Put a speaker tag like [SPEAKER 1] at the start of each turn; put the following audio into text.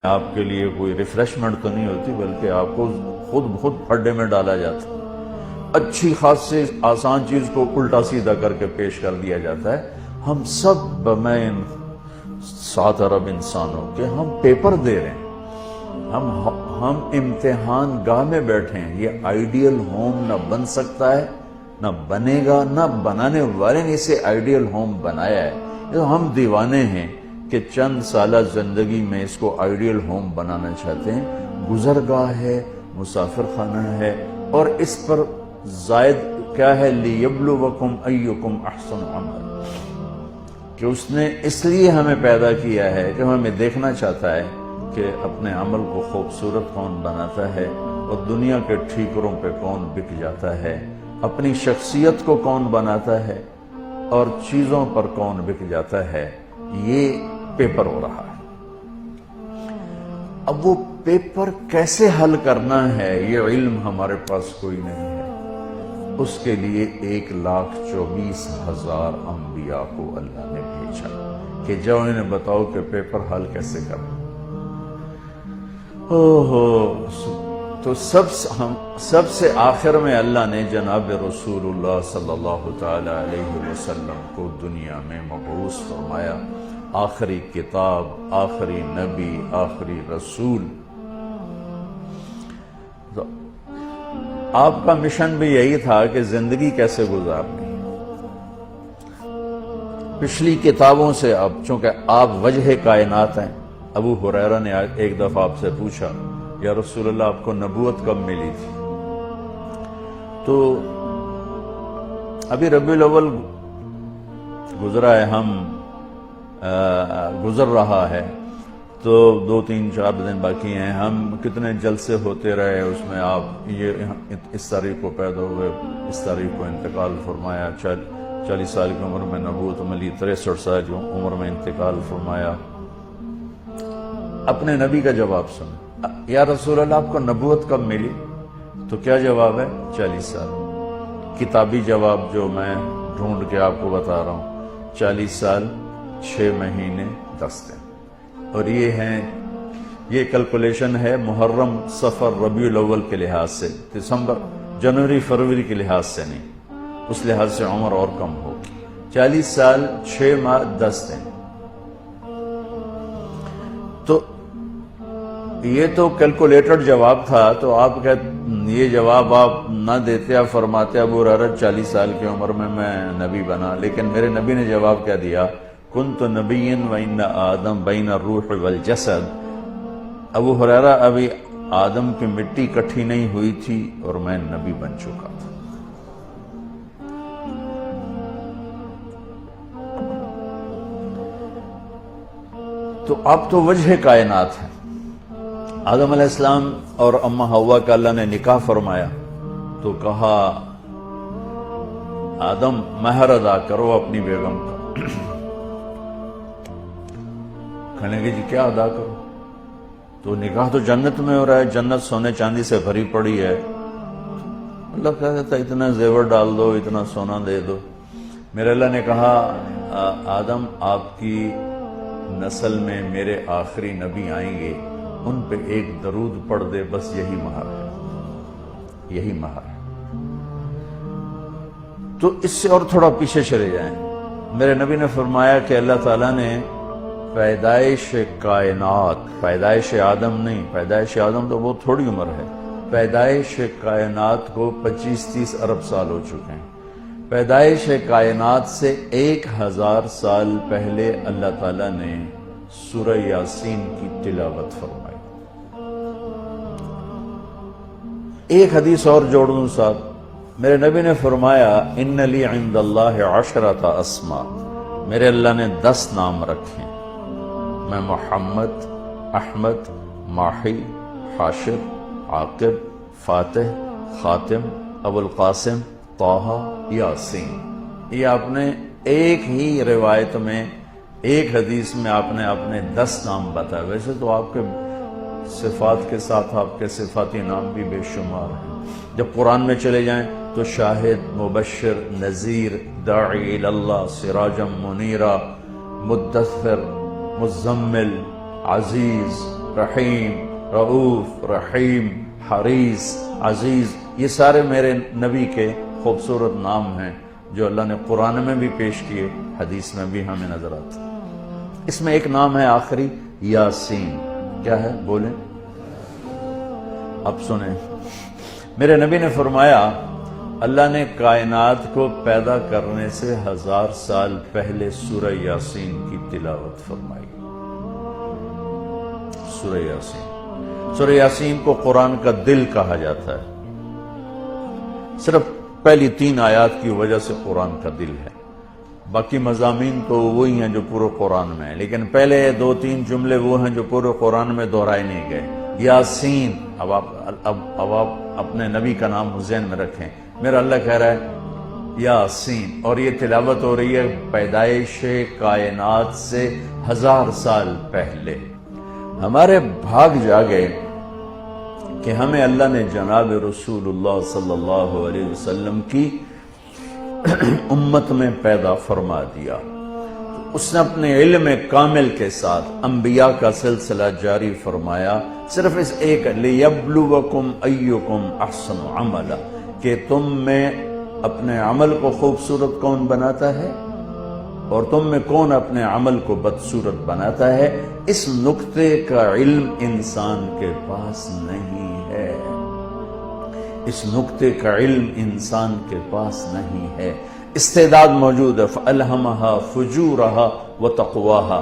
[SPEAKER 1] آپ کے لیے کوئی ریفریشمنٹ تو نہیں ہوتی، بلکہ آپ کو خود پھڈے میں ڈالا جاتا ہے، اچھی خاصی آسان چیز کو الٹا سیدھا کر کے پیش کر دیا جاتا ہے۔ ہم سب بمین 7 ارب انسانوں کے ہم پیپر دے رہے ہیں، ہم امتحان گاہ میں بیٹھے ہیں۔ یہ آئیڈیل ہوم نہ بن سکتا ہے، نہ بنے گا، نہ بنانے والے نے اسے آئیڈیل ہوم بنایا ہے۔ تو ہم دیوانے ہیں کہ چند سالہ زندگی میں اس کو آئیڈیل ہوم بنانا چاہتے ہیں۔ گزرگاہ ہے، مسافر خانہ ہے، اور اس پر زائد کیا ہے، لِيَبْلُوَكُمْ أَيُّكُمْ أَحْسَنُ عَمَلًا، کہ اس نے اس لیے ہمیں پیدا کیا ہے کہ ہمیں دیکھنا چاہتا ہے کہ اپنے عمل کو خوبصورت کون بناتا ہے، اور دنیا کے ٹھیکروں پہ کون بک جاتا ہے، اپنی شخصیت کو کون بناتا ہے، اور چیزوں پر کون بک جاتا ہے۔ یہ پیپر ہو رہا ہے۔ اب وہ پیپر کیسے حل کرنا ہے، یہ علم ہمارے پاس کوئی نہیں ہے۔ اس کے لیے 1,24,000 انبیاء کو اللہ نے بھیجا کہ جاؤ انہیں بتاؤ کہ پیپر حل کیسے کرنا۔ تو سب سے آخر میں اللہ نے جناب رسول اللہ صلی اللہ تعالی علیہ وسلم کو دنیا میں مبعوث فرمایا، آخری کتاب، آخری نبی، آخری رسول۔ تو آپ کا مشن بھی یہی تھا کہ زندگی کیسے گزارنی۔ پچھلی کتابوں سے اب چونکہ آپ وجہ کائنات ہیں، ابو ہریرہ نے ایک دفعہ آپ سے پوچھا، یا رسول اللہ آپ کو نبوت کب ملی تھی؟ تو ابھی ربیع الاول گزرا ہے، گزر رہا ہے، تو 2-3-4 دن باقی ہیں۔ ہم کتنے جلسے ہوتے رہے، اس میں آپ یہ اس تاریخ کو پیدا ہوئے، اس تاریخ کو انتقال فرمایا، 40 سال کی عمر میں نبوت ملی، 63 سال کی عمر میں انتقال فرمایا۔ اپنے نبی کا جواب سن، یا رسول اللہ آپ کو نبوت کب ملی؟ تو کیا جواب ہے؟ 40 سال۔ کتابی جواب جو میں ڈھونڈ کے آپ کو بتا رہا ہوں، 40 سال 6 مہینے 10 دن۔ اور یہ کیلکولیشن ہے محرم، صفر، ربیع الاول کے لحاظ سے، دسمبر، جنوری، فروری کے لحاظ سے نہیں، اس لحاظ سے عمر اور کم ہوگی۔ 40 سال 6 ماہ 10 دن۔ تو یہ تو کیلکولیٹڈ جواب تھا، تو آپ یہ جواب آپ نہ دیتے، آپ فرماتے ابو ہریرہ 40 سال کی عمر میں نبی بنا، لیکن میرے نبی نے جواب کیا دیا؟ کنت نبیا وان آدم بین الروح والجسد۔ ابو ہریرہ ابھی آدم کی مٹی کٹھی نہیں ہوئی تھی اور میں نبی بن چکا تھا۔ تو آپ تو وجہ کائنات ہیں۔ آدم علیہ السلام اور اماں حوا کا اللہ نے نکاح فرمایا، تو کہا آدم مہر ادا کرو اپنی بیگم کا۔ کہنے گے جی کیا ادا کرو؟ تو نکاح تو جنت میں ہو رہا ہے، جنت سونے چاندی سے بھری پڑی ہے۔ اللہ کہتا تھا اتنا زیور ڈال دو، اتنا سونا دے دو۔ میرے اللہ نے کہا آدم آپ کی نسل میں میرے آخری نبی آئیں گے، ان پہ ایک درود پڑھ دے، بس یہی مہر ہے، یہی مہر ہے۔ تو اس سے اور تھوڑا پیچھے چلے جائیں، میرے نبی نے فرمایا کہ اللہ تعالیٰ نے پیدائش کائنات، پیدائش آدم نہیں، پیدائش آدم تو بہت تھوڑی عمر ہے، پیدائش کائنات کو 25-30 ارب سال ہو چکے ہیں۔ پیدائش کائنات سے 1000 سال پہلے اللہ تعالیٰ نے سورہ یاسین کی تلاوت فرمائی۔ ایک حدیث اور جوڑ دوں ساتھ، میرے نبی نے فرمایا ان لی عند اللہ 10 اسماء، میرے اللہ نے 10 نام رکھے، میں محمد، احمد، ماحی، حاشر، عاقب، فاتح، خاتم، ابو القاسم، طٰہٰ، یاسین۔ یہ آپ نے ایک ہی روایت میں، ایک حدیث میں آپ نے اپنے 10 نام بتائے۔ ویسے تو آپ کے صفات کے ساتھ آپ کے صفاتی نام بھی بے شمار ہیں۔ جب قرآن میں چلے جائیں تو شاہد، مبشر، نذیر، داعی اللہ، سراجا منیرا، مدثر، مزمل، عزیز، رحیم، رؤوف، رحیم، حریص، عزیز، یہ سارے میرے نبی کے خوبصورت نام ہیں جو اللہ نے قرآن میں بھی پیش کیے، حدیث میں بھی ہمیں نظر آتے ہیں۔ اس میں ایک نام ہے آخری یاسین، کیا ہے بولیں؟ اب سنیں، میرے نبی نے فرمایا اللہ نے کائنات کو پیدا کرنے سے 1000 سال پہلے سورہ یاسین کی تلاوت فرمائی۔ سورہ یاسین، سورہ یاسین کو قرآن کا دل کہا جاتا ہے، صرف پہلی 3 آیات کی وجہ سے قرآن کا دل ہے، باقی مضامین تو وہی ہیں جو پورے قرآن میں ہیں، لیکن پہلے 2-3 جملے وہ ہیں جو پورے قرآن میں دہرائے نہیں گئے۔ یاسین، اب آپ اپنے نبی کا نام ذہن میں رکھیں، میرا اللہ کہہ رہا ہے یاسین، اور یہ تلاوت ہو رہی ہے پیدائش کائنات سے 1000 سال پہلے۔ ہمارے بھاگ جاگے کہ ہمیں اللہ نے جناب رسول اللہ صلی اللہ علیہ وسلم کی امت میں پیدا فرما دیا۔ اس نے اپنے علم کامل کے ساتھ انبیاء کا سلسلہ جاری فرمایا، صرف اس ایک لِيَبْلُوَكُمْ أَيُّكُمْ أَحْسَنُ عَمَلًا، کہ تم میں اپنے عمل کو خوبصورت کون بناتا ہے اور تم میں کون اپنے عمل کو بدصورت بناتا ہے۔ اس نقطے کا علم انسان کے پاس نہیں ہے، اس نقطے کا علم انسان کے پاس نہیں ہے۔ استعداد موجود ہے، فَأَلْهَمَهَا فُجُورَهَا وَتَقْوَاهَا،